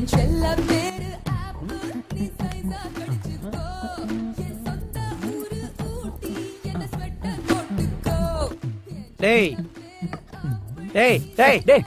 டேய் டேய் டேய் டேய்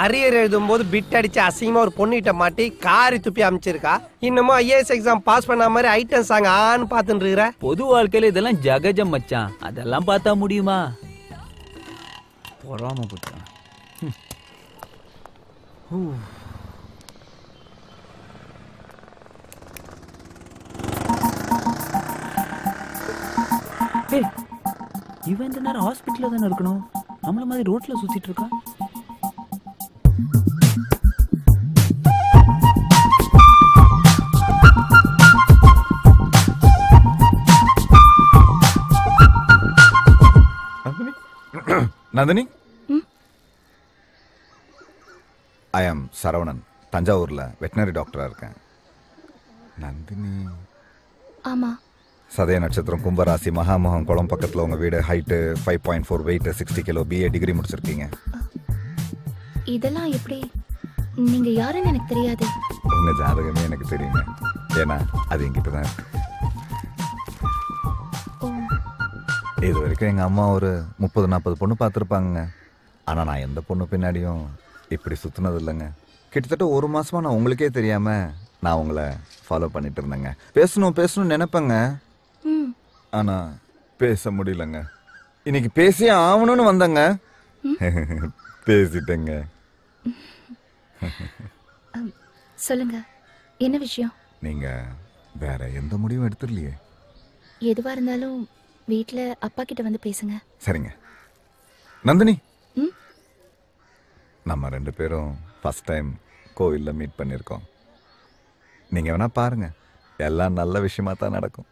அரியர் எழுதும்போது பிட் அடிச்சு அசிங்கமா ஒரு பொண்ணுகிட்ட மாட்டி காரி துப்பி அமைச்சிருக்கா. இன்னமும் ஐஏஎஸ் எக்ஸாம் பாஸ் பண்ண மாதிரி ஐட்டம் சாங் ஆன்னு பாத்துட்டு இருக்கிற. பொது வாழ்க்கையில இதெல்லாம் ஜகஜம் மச்சான். அதெல்லாம் பார்த்தா முடியுமா? பொறாம போட்டான். இவன் இந்த நேரம் ஹாஸ்பிட்டல்ல தானே இருக்கணும். நம்மள மாதிரி ரோட்ல சுத்திட்டு இருக்கான். நந்தினி, ஐ ஆம் சரவணன். தஞ்சாவூர்ல வெட்டினரி டாக்டரா இருக்கேன். நந்தினி? ஆமா. சதய நட்சத்திரம், கும்பராசி, மகாமகம், குளம் பக்கத்துல உங்க வீடு, height 5.4, weight 60 kilo, BA degree முடிச்சிருக்கீங்க. இதெல்லாம் எப்படி? நீங்க யாருன்னு எனக்கு தெரியாது. உங்க ஜாதகமே எனக்கு தெரியுங்க. ஏன்னா அது என்கிட்ட தான் இருக்கு. இது வரைக்கும் எங்க அம்மா ஒரு 30-40 பொண்ணு பார்த்துருப்பாங்க. ஆனா நான் எந்த பொண்ணு பின்னாடியும் இப்படி சுத்தினது இல்லைங்க. கிட்டத்தட்ட 1 மாசமா நான் உங்களுக்கே தெரியாம நான் உங்களை ஃபாலோ பண்ணிட்டு இருந்தேங்க. பேசணும்னு நினைப்பேங்க. ஆனா பேச முடியலங்க. இன்னைக்கு பேசியே ஆகணும்னு வந்தேங்க. பேசிட்டேங்க. சொல்லுங்க, என்ன விஷயம்? நீங்க வேற எந்த முடிவும் எடுத்துடலையே? எதுவா இருந்தாலும் வீட்ல அப்பா கிட்ட வந்து பேசுங்க. சரிங்க. நந்தினி, நம்ம 2 பேரும் ஃபர்ஸ்ட் டைம் கோவில்ல மீட் பண்ணிருக்கோம். நீங்க வேணா பாருங்க, எல்லாம் நல்ல விஷயமா தான் நடக்கும்.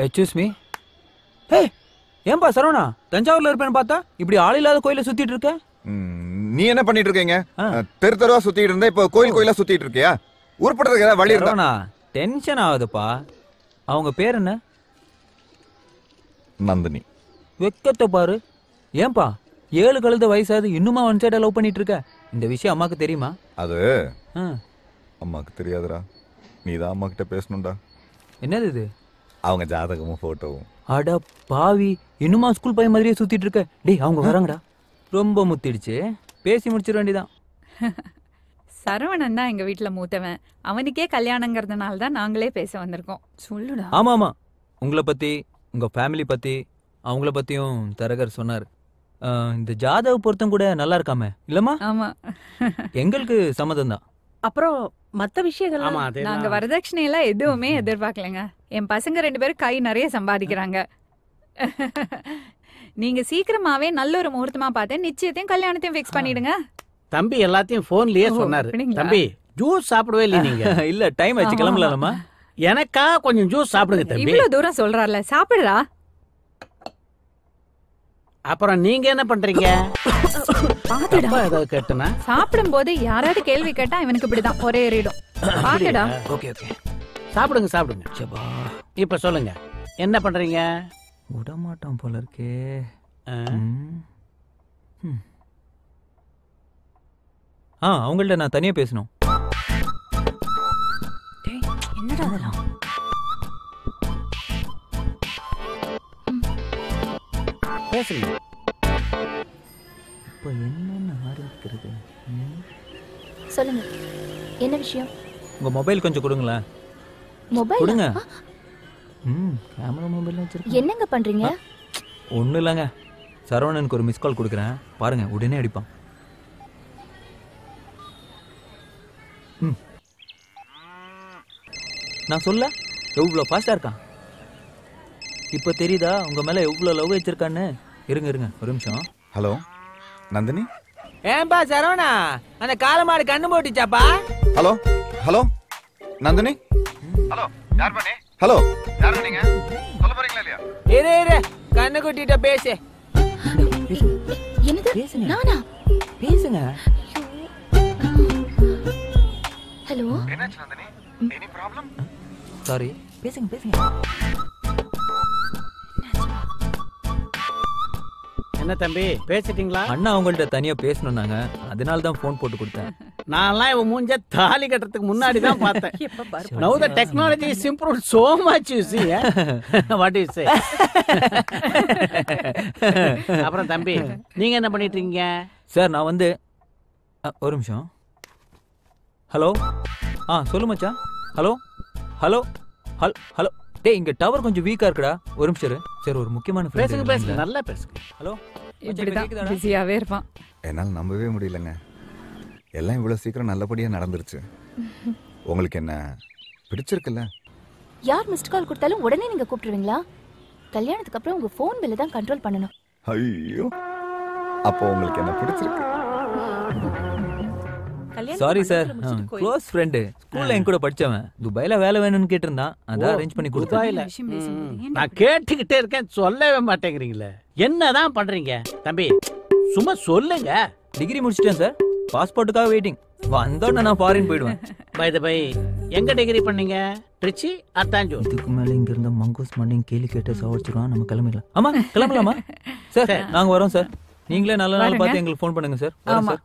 Excuse me. ஹே, ஏன்பா சரவணா தஞ்சாவூர்ல இருப்பேன்னு பார்த்தா இப்படி ஆள் இல்லாத கோயில சுத்திட்டு இருக்க? நீ என்ன பண்ணிட்டு இருக்கீங்க? தெரு தெருவா சுத்திட்டு இருந்தா இப்ப கோயிலா சுத்திட்டு இருக்கியா? உருப்படுறதுக்கு ஏதாவது வழி இருக்கா? டென்ஷன் ஆகுதுப்பா. அவங்க பேர் என்ன? நந்தினி. வெக்கத்தை பாரு. ஏன்பா 7 கழுத வயசாது இன்னுமா ஒன் சைடா லவ் பண்ணிட்டு இருக்க? இந்த விஷயம் அம்மாக்கு தெரியுமா? அது அம்மாக்கு தெரியாதுடா. நீதான் அம்மா கிட்ட பேசணும்டா. என்னது இது? அவங்க ஜாதகமும் போட்டோவும். அட பாவி, இன்னுமா ஸ்கூல் பையன் மாதிரியே சுத்திட்டு இருக்க? டேய், அவங்க வராங்கடா. ரொம்ப முத்திடுச்சு, பேசி முடிச்சிட வேண்டியதான். சரவணன் தான் எங்க வீட்டுல மூத்தவன். அவனுக்கே கல்யாணங்கிறதுனால தான் நாங்களே பேச வந்திருக்கோம். சொல்லுடா. ஆமா ஆமா, உங்களை பத்தி, உங்க ஃபேமிலி பத்தி, அவங்கள பத்தியும் தரகர் சொன்னார். இந்த ஜாதக பொருத்தம் கூட நல்லா இருக்காம இல்லம்மா? ஆமா, எங்களுக்கு சம்மதம் தான். அப்புறம் மத்த விஷயங்கள் நாங்க வரதட்சணையெல்லாம் எதுவுமே எதிர்பார்க்கலங்க. என் பசங்க 2 பேரும் கை நிறைய சம்பாதிக்கிறாங்க. நீங்க சீக்கிரமாவே நல்ல ஒரு முகூர்த்தமா பார்த்து நிச்சயத்தையும் கல்யாணத்தையும் ஃபிக்ஸ் பண்ணிடுங்க. தம்பி எல்லாத்தையும் போன்லயே சொன்னாரு. தம்பி ஜூஸ் சாப்பிடவே இல்லை நீங்க? இல்ல, டைம் ஆச்சு, கிளம்பலாமா? எனக்கா கொஞ்சம் ஜூஸ் சாப்பிடுங்க தம்பி. இவ்வளவு தூரம் சொல்றாருல, சாப்பிடுறா. அப்புறம் நீங்க என்ன பண்றீங்க? ஏதாவது கேட்டனா? சாப்பிடும் போது யாராவது கேள்வி கேட்டா இவனுக்கு இப்படிதான் ஒரே ஏறிடும். பாத்துடா. ஓகே ஓகே, சாப்பிடுங்க சாப்பிடுங்க. இப்ப சொல்லுங்க, என்ன பண்றீங்க? விடமாட்டான் போல இருக்கே. அவங்கள்ட்ட நான் தனியா பேசணும். என்னடா அதெல்லாம்? பேசுங்க. இப்போ என்னன்னு ஆரம்பிக்கிறது? சொல்லுங்க, என்ன விஷயம்? உங்க மொபைல் கொஞ்சம் கொடுங்களேன். மொபைல் கொடுங்க. கேமரா மொபைல் வச்சிருக்கேன். என்னங்க பண்றீங்க? ஒன்றும் இல்லைங்க, சரவணனுக்கு ஒரு மிஸ் கால் கொடுக்குறேன், பாருங்க, உடனே அடிப்பான். நான் சொல்ல எவ்வளோ ஃபாஸ்டா இருக்கான். இப்போ தெரியுதா உங்க மேல எவ்வளோ லவ் வச்சிருக்கான்னு? இருங்க ஒரு நிமிஷம். ஹலோ நந்தினி. ஏன்பா சரவணா, அந்த காலமாடு கண்ணு போட்டுச்சாப்பா? Hello hello Nandini. ஹலோ யார் பண்ணி? ஹலோ யார் நீங்க? சொல்ல போறீங்களா இல்லையா? இரு கண்ணு குட்டிட்ட பேசு. என்னது? நானா? பேசுங்க. Hello sorry. பேசுங்க. என்ன தம்பி பேசிட்டீங்களா? அண்ணா அவங்கள்ட்ட தனியா பேசணும்னாங்க, அதனால தான் ஃபோன் போட்டு கொடுத்தேன். நான்லாம் இவன் மூஞ்ச தாலி கட்டுறதுக்கு முன்னாடி தான் பார்த்தேன். Now the technology is improved so much, you see. What do you say? அப்புறம் தம்பி நீங்க என்ன பண்ணிட்டு இருக்கீங்க? சார் நான் வந்து ஒரு நிமிஷம். ஹலோ சொல்லு மச்சான். ஹலோ ஹலோ ஹல் ஹலோ டேய், இங்க டவர் கொஞ்சம் வீக்கா இருக்குடா. ஒரு நிமிஷம் இரு. சரி, ஒரு முக்கியமான பேசுங்க நல்லா பேசுங்க. ஹலோ, இப்படிதான் பிஸியாவே இருப்பான். என்னால் நம்பவே முடியலங்க. எல்லாம் இவ்வளவு சீக்கிரம் நல்லபடியா நடந்துருச்சு. உங்களுக்கு என்ன பிடிச்சிருக்குல்ல? யார் மிஸ்ட் கால் கொடுத்தாலும் உடனே நீங்க கூப்பிடுவீங்களா? கல்யாணத்துக்கு அப்புறம் உங்க போன் பில்ல தான் கண்ட்ரோல் பண்ணணும். ஐயோ, அப்போ உங்களுக்கு என்ன பிடிச்சிருக்கு? சாரி சார், க்ளோஸ் ஃப்ரெண்டு, ஸ்கூல்ல என் கூட படிச்சவன். துபாயில வேலை வேணும்னு கேட்டிருந்தான், அதான் அரேஞ்ச் பண்ணி கொடுத்தேன். நான் கேட்டுக்கிட்டே இருக்கேன், சொல்லவே மாட்டேங்கிறீங்களே. என்னதான் பண்றீங்க தம்பி? சும்மா சொல்லுங்க. டிகிரி முடிச்சிட்டேன் சார், பாஸ்போர்ட்டுக்காக வெயிட்டிங். வந்தோடனே நான் ஃபாரின் போயிடுவேன். பை த பை, எங்க டிகிரி பண்ணீங்க? ட்ரிச்சி அத்தாஞ்சூர்? இதுக்கு மேல இங்க இருந்த மங்கோஸ் மண்டிங் கேலி கேட்ட சாவடிச்சிருவான். நம்ம கிளம்பிடலாம். ஆமா கிளம்பலாமா சார்? நாங்க வரோம் சார். நீங்களே நல்ல நாள் பார்த்து எங்களுக்கு ஃபோன் பண்ணுங்க சார். வரோம் சார்.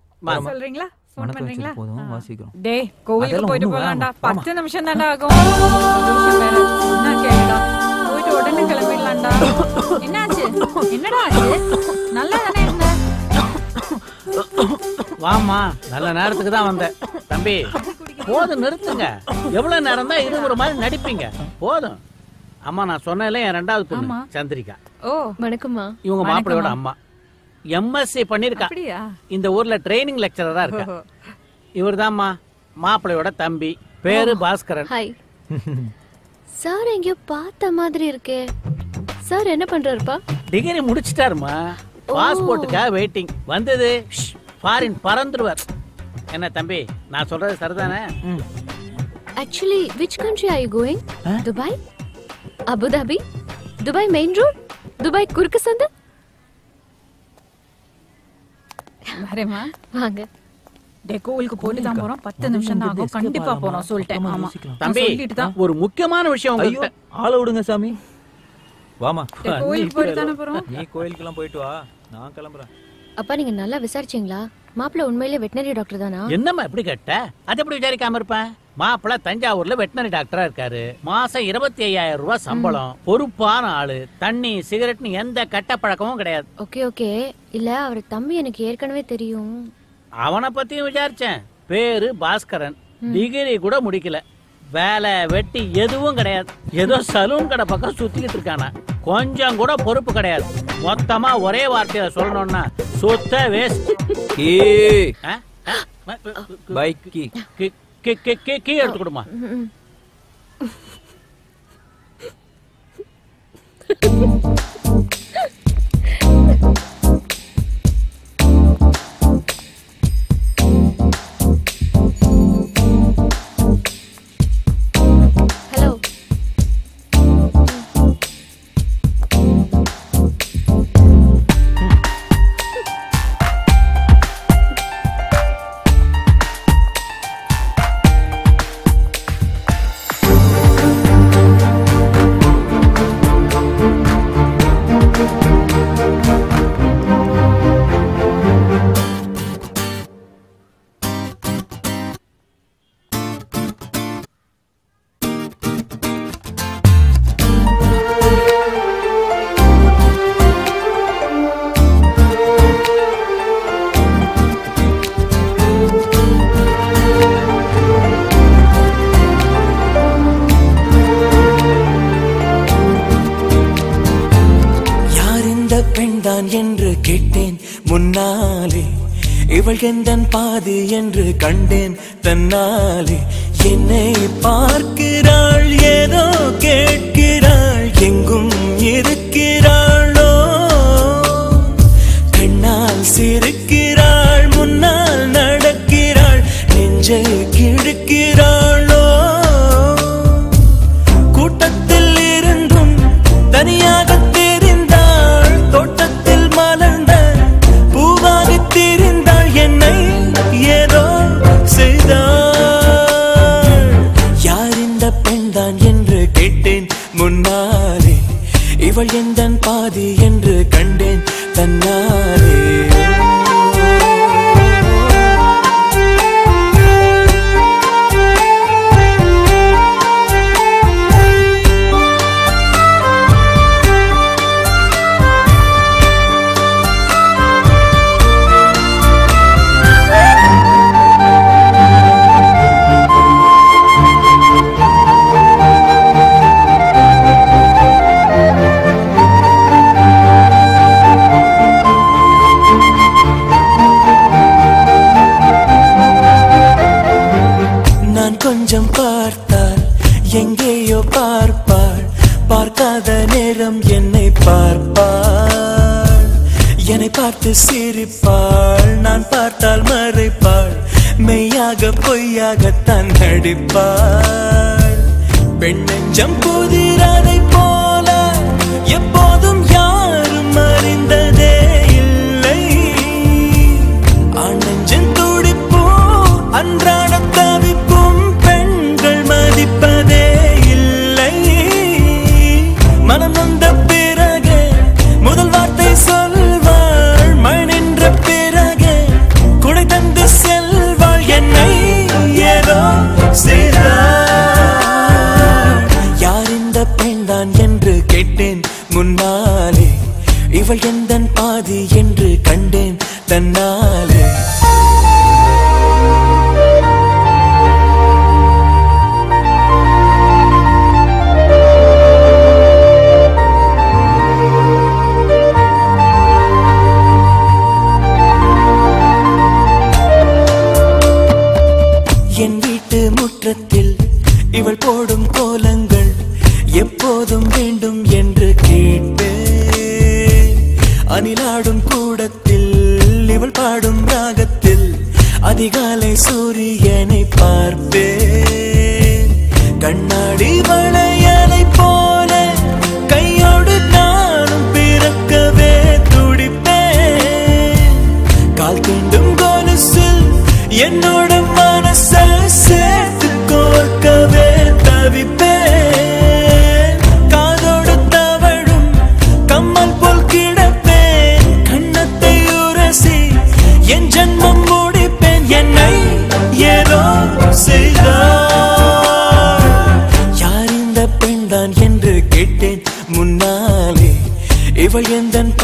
சொல்றீங்களா? ஃபோன் பண்றீங்களா? போதும், வாசிக்கிறோம். டேய், கோவிலுக்கு போயிட்டு போலாம்டா. 10 நிமிஷம் தான்டா ஆகும். நான் கேளுடா. போயிட்டு உடனே கிளம்பிடலாம்டா. என்னாச்சு? என்னடா ஆச்சு? நல்லா தானே இருந்த. வாமா, நல்ல நேரத்துக்கு தான் வந்தேன். தம்பி போதும், நிறுத்துங்க. எவ்வளவு நேரம் தான் இருமுறை மாதிரி நடிப்பீங்க? போதும். அம்மா, நான் சொன்னேன்ல, என் 2வது பொண்ணு சந்திரிகா. ஓ, வணக்கம்மா. இவங்க மாப்பிள்ளையோட அம்மா. எம்எஸ்சி பண்ணிருக்கா. இந்த ஊர்ல ட்ரைனிங் லெக்சரரா இருக்கா. இவர்தான்மா மாப்பிள்ளையோட தம்பி. பேரு பாஸ்கரன். Hi sir. எங்கயோ பார்த்த மாதிரி இருக்கே. சார் என்ன பண்றாருப்பா? டிகிரி முடிச்சிட்டாருமா. பாஸ்போர்ட்டுக்காக வெயிட்டிங். வந்தது ஃபாரின் பறந்துருவார். என்ன தம்பி, நான் சொல்றது சரிதானே? Actually, which country are you going? Dubai? Abu Dhabi? Dubai main road? Dubai குறுக்கு சந்து? வரேம்மா. வாங்க. டே, கோவிலுக்கு போயிட்டு தான் போறோம். 10 நிமிஷம் தான் ஆகும். கண்டிப்பா போறோம் சொல்லிட்டேன். ஆமா தம்பி, ஒரு முக்கியமான விஷயம் உங்களுக்கு. ஆள விடுங்க சாமி. வாமா. கோவிலுக்கு போயிட்டு தானே போறோம். நீ கோயிலுக்குலாம் போயிட்டு வா, நான் கிளம்புறேன். அப்பா, நீங்க நல்லா விசாரிச்சீங்களா? மாப்பிள்ள உண்மையிலே வெட்டினரி டாக்டர் தானா? என்னம்மா எப்படி கேட்ட? அது எப்படி விசாரிக்காம இருப்பேன்? மாப்பிள்ள தஞ்சாவூர்ல வெட்டினரி டாக்டரா இருக்காரு. மாசம் 25,000 ரூபாய் சம்பளம். பொறுப்பான ஆளு. தண்ணி சிகரெட்னு எந்த கெட்ட பழக்கமும் கிடையாது. ஓகே. இல்ல, அவர் தம்பி எனக்கு ஏற்கனவே தெரியும். அவனை பத்தியும் விசாரிச்சேன். பேரு பாஸ்கரன். டிகிரி கூட முடிக்கல. வேலை வெட்டி எதுவும் கிடையாது. ஏதோ சலூன் கடை பக்கம் சுத்திக்கிட்டு இருக்கானா. கொஞ்சம் கூட பொறுப்பு கிடையாது. மொத்தமா ஒரே வார்த்தையில சொல்லணும்னா சுத்த வேஸ்ட். பைக் கீ எடுத்து கொடுமா. என்று கேட்டேன் முன்னாலே, இவள் எந்தன் பாதி என்று கண்டேன் தன்னாலே. என்னை பார்க்கிறாள், ஏதோ கேட்கிறாள், எங்கும் இருக்கிறாளோ. கண்ணால் சிரிக்கிறாள், முன்னால் நடக்கிறாள், நெஞ்சை கிழக்கிறாளோ. கூட்டத்தில் இருந்தும் தனியாக தெரிந்தாள், தோட்டத்தில் மலர்ந்த பூவாக தெரிந்தாள். என்னை ஏதோ செய்தாள். கொஞ்சம் பார்த்தால் எங்கேயோ பார்ப்பாள், பார்க்காத நேரம் என்னை பார்ப்பாள், என்னை பார்த்து சிரிப்பாள், நான் பார்த்தால் மறைப்பாள், மெய்யாக பொய்யாகத்தான் நடிப்பாள். பெண் நெஞ்சம் புதிராதை போல எப்போதும் யாரும் அறிந்ததே இல்லை. ஆண் நெஞ்சம் துடிப்போ அன்றாட தவிப்பும் பெண்கள் மதிப்பதே இல்லை. மனம் வந்த பிறகு முதல் வார்த்தை சொல்வாள், மழை நின்ற பிறகு குடை தந்து செல்வாள், என்னை ஏதோ செய்தாள். யார் இந்த பெண்தான் என்று கேட்டேன் முன்னாலே, இவள் எந்தன் பாதி என்று கண்டேன் தன்னாலே. என் வீட்டு முற்றத்தில் இவள் போடும் கோலங்கள் எப்போதும் வேண்டும் என்று கேட்பேன். அணிலாடும் கூடத்தில் இவள் பாடும் ராகத்தில் அதிகாலை சூரியனை பார்ப்பேன். கண்ணாடி வளையலை போல கையோடு நானும் பிறக்கவே துடிப்பேன். கால் தீண்டும் கொலுசில் என்னோட மனசை சேர்த்து கோர்க்கவே தவிப்பேன். காதோடு தவழும் கம்மல் போல் கிடப்பேன், கண்ணத்தை உரசி என் ஜன்மம் முடிப்பேன், என்னை ஏதோ செய்தாள். யார் இந்த பெண்தான் என்று கேட்டேன் முன்னாலே, இவள் எந்தன்